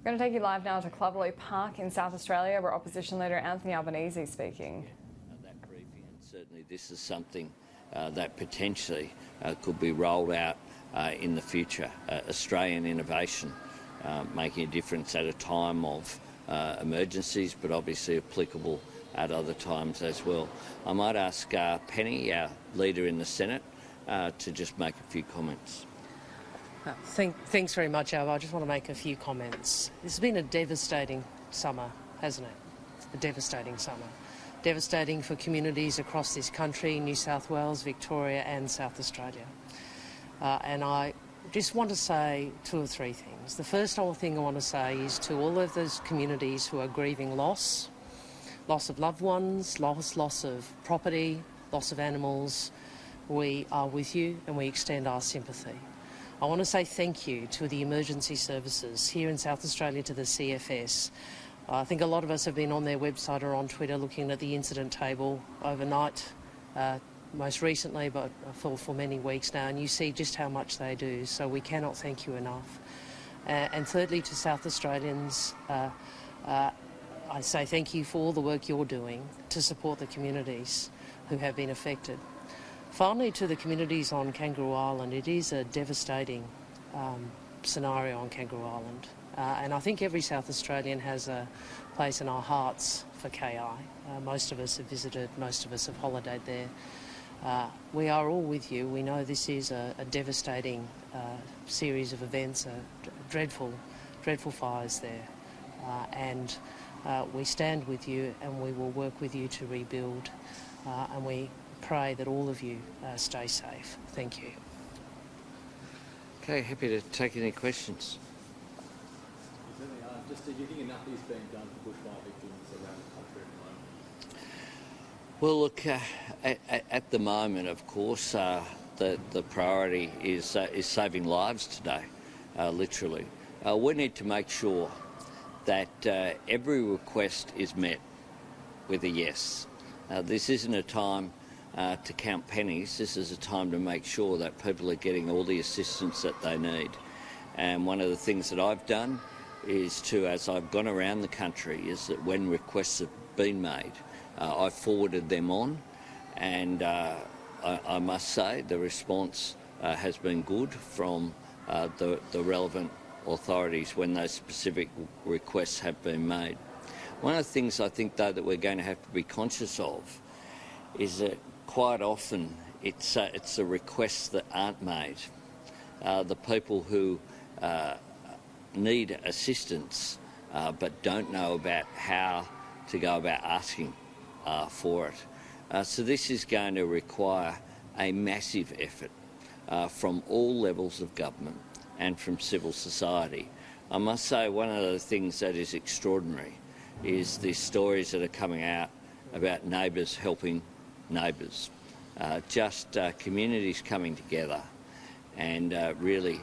We're going to take you live now to Clovelly Park in South Australia, where Opposition Leader Anthony Albanese is speaking. That briefing, and certainly this is something that potentially could be rolled out in the future. Australian innovation making a difference at a time of emergencies, but obviously applicable at other times as well. I might ask Penny, our leader in the Senate, to just make a few comments. Thanks very much, Al. I just want to make a few comments. This has been a devastating summer, hasn't it? A devastating summer. Devastating for communities across this country, New South Wales, Victoria and South Australia. And I just want to say two or three things. The first thing I want to say is to all of those communities who are grieving loss of loved ones, loss of property, loss of animals, we are with you and we extend our sympathy. I want to say thank you to the emergency services here in South Australia, to the CFS. I think a lot of us have been on their website or on Twitter looking at the incident table overnight, most recently, but for many weeks now, and you see just how much they do, so we cannot thank you enough. And thirdly, to South Australians, I say thank you for all the work you're doing to support the communities who have been affected. Finally, to the communities on Kangaroo Island, it is a devastating scenario on Kangaroo Island. And I think every South Australian has a place in our hearts for KI. Most of us have visited, most of us have holidayed there. We are all with you. We know this is a devastating series of events, dreadful fires there. And we stand with you and we will work with you to rebuild. And we pray that all of you stay safe. Thank you. Okay, happy to take any questions. Just do you think enough is being done for bushfire victims around the country at the moment? Well, look, at the moment, of course, the priority is saving lives today, literally. We need to make sure that every request is met with a yes. This isn't a time to count pennies. This is a time to make sure that people are getting all the assistance that they need. And one of the things that I've done is to, as I've gone around the country, is that when requests have been made, I've forwarded them on, and I must say the response has been good from the relevant authorities when those specific requests have been made. One of the things I think, though, that we're going to have to be conscious of is that quite often it's the requests that aren't made. The people who need assistance but don't know about how to go about asking for it. So this is going to require a massive effort from all levels of government and from civil society. I must say one of the things that is extraordinary is the stories that are coming out about neighbours helping neighbours. Just communities coming together and really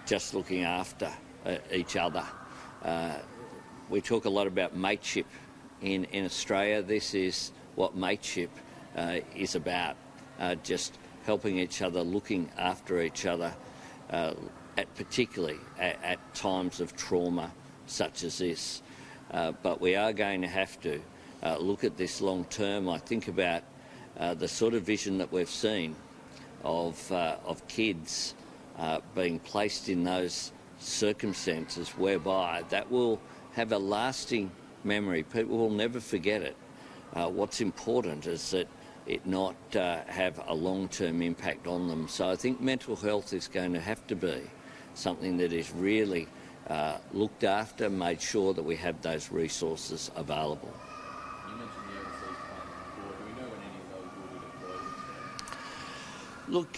just looking after each other. We talk a lot about mateship in Australia. This is what mateship is about, just helping each other, looking after each other, particularly at times of trauma such as this. But we are going to have to look at this long term. I think about the sort of vision that we've seen of kids being placed in those circumstances whereby that will have a lasting memory. People will never forget it. What's important is that it not have a long-term impact on them. So I think mental health is going to have to be something that is really looked after, made sure that we have those resources available. You mentioned the overseas plan before. Do we know when any of those will be deployed? Look,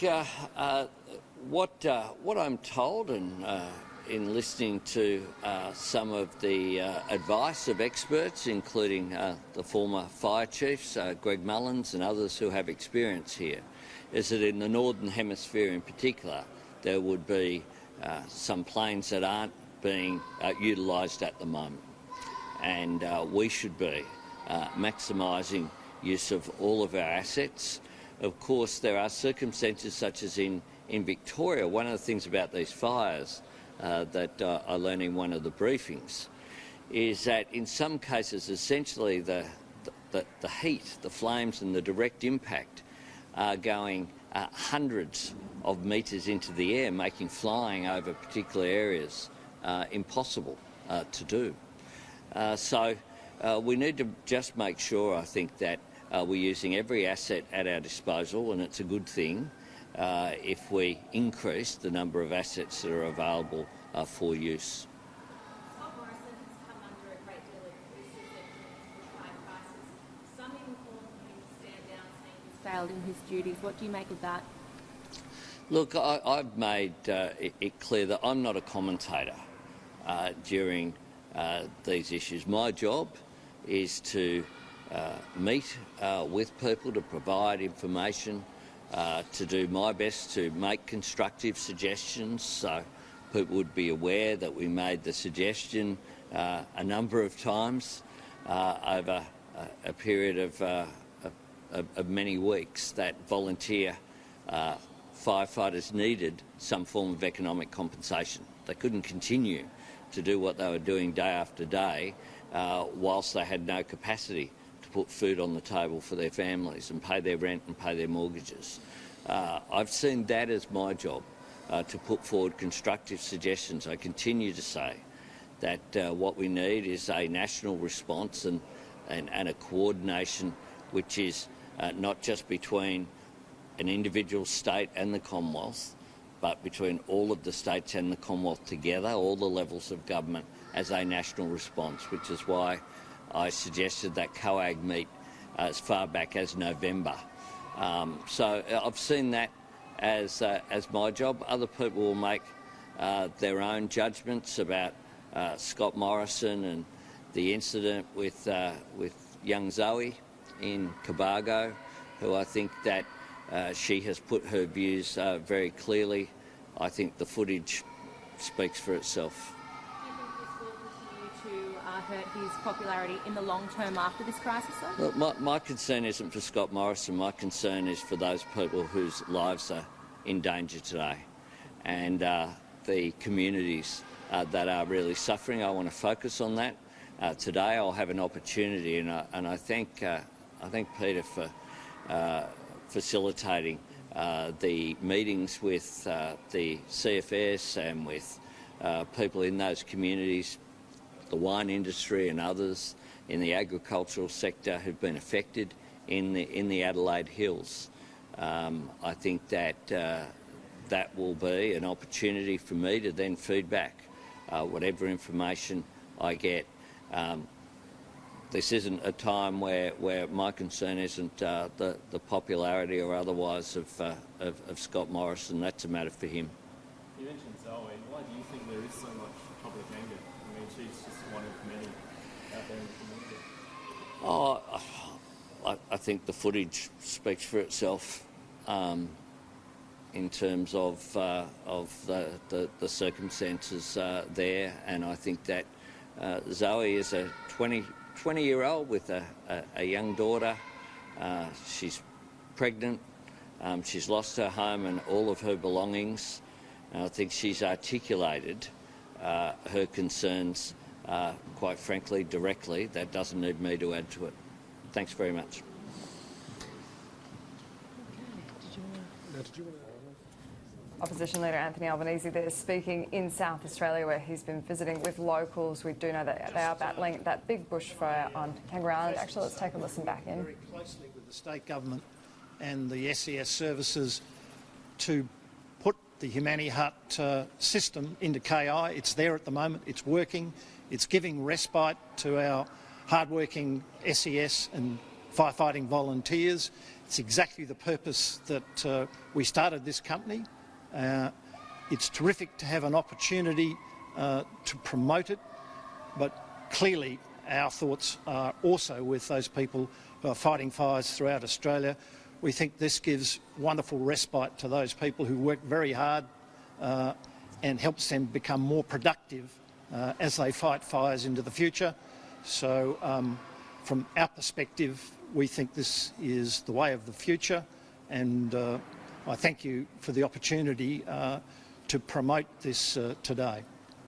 what I'm told, and in listening to some of the advice of experts, including the former fire chiefs, Greg Mullins and others who have experience here, is that in the Northern Hemisphere in particular, there would be some planes that aren't being utilised at the moment. And we should be maximising use of all of our assets. Of course, there are circumstances such as in Victoria. One of the things about these fires that I learned in one of the briefings, is that in some cases essentially the heat, the flames and the direct impact are going hundreds of metres into the air, making flying over particular areas impossible to do. So we need to just make sure, I think, that we're using every asset at our disposal, and it's a good thing if we increase the number of assets that are available for use. Scott Morrison has come under a great deal of criticism in bushfire crisis. Some even calling him to stand down, saying he's failed in his duties. What do you make of that? Look, I've made it clear that I'm not a commentator during these issues. My job is to meet with people, to provide information, to do my best to make constructive suggestions, so people would be aware that we made the suggestion a number of times over a period of many weeks that volunteer firefighters needed some form of economic compensation. They couldn't continue to do what they were doing day after day whilst they had no capacity to put food on the table for their families and pay their rent and pay their mortgages. I've seen that as my job, to put forward constructive suggestions. I continue to say that what we need is a national response and a coordination which is not just between an individual state and the Commonwealth, but between all of the states and the Commonwealth together, all the levels of government, as a national response, which is why I suggested that COAG meet as far back as November. So I've seen that as my job. Other people will make their own judgments about Scott Morrison and the incident with young Zoe in Cobargo, who I think that she has put her views very clearly. I think the footage speaks for itself. Do you think this will continue to hurt his popularity in the long term after this crisis, though? Look, my concern isn't for Scott Morrison. My concern is for those people whose lives are in danger today, and the communities that are really suffering. I want to focus on that. Today I'll have an opportunity, and I thank Peter for facilitating the meetings with the CFS and with people in those communities, the wine industry and others in the agricultural sector who've been affected in the Adelaide Hills. I think that that will be an opportunity for me to then feed back whatever information I get. This isn't a time where my concern isn't the popularity or otherwise of Scott Morrison. That's a matter for him. You mentioned Zoe. Why do you think there is so much public anger? I mean, she's just one of many out there in the community. I think the footage speaks for itself in terms of the circumstances there, and I think that Zoe is a 20-year-old with a young daughter. She's pregnant. She's lost her home and all of her belongings. And I think she's articulated her concerns, quite frankly, directly. That doesn't need me to add to it. Thanks very much. Opposition Leader Anthony Albanese there speaking in South Australia, where he's been visiting with locals. We do know that they are battling that big bushfire on Kangaroo Island. Actually, let's take a listen back in. Very closely with the state government and the SES services to put the Humani Hut system into KI. It's there at the moment. It's working. It's giving respite to our hardworking SES and firefighting volunteers. It's exactly the purpose that we started this company. It's terrific to have an opportunity to promote it, but clearly our thoughts are also with those people who are fighting fires throughout Australia. We think this gives wonderful respite to those people who work very hard and helps them become more productive as they fight fires into the future. So from our perspective, we think this is the way of the future, and I thank you for the opportunity to to promote this today.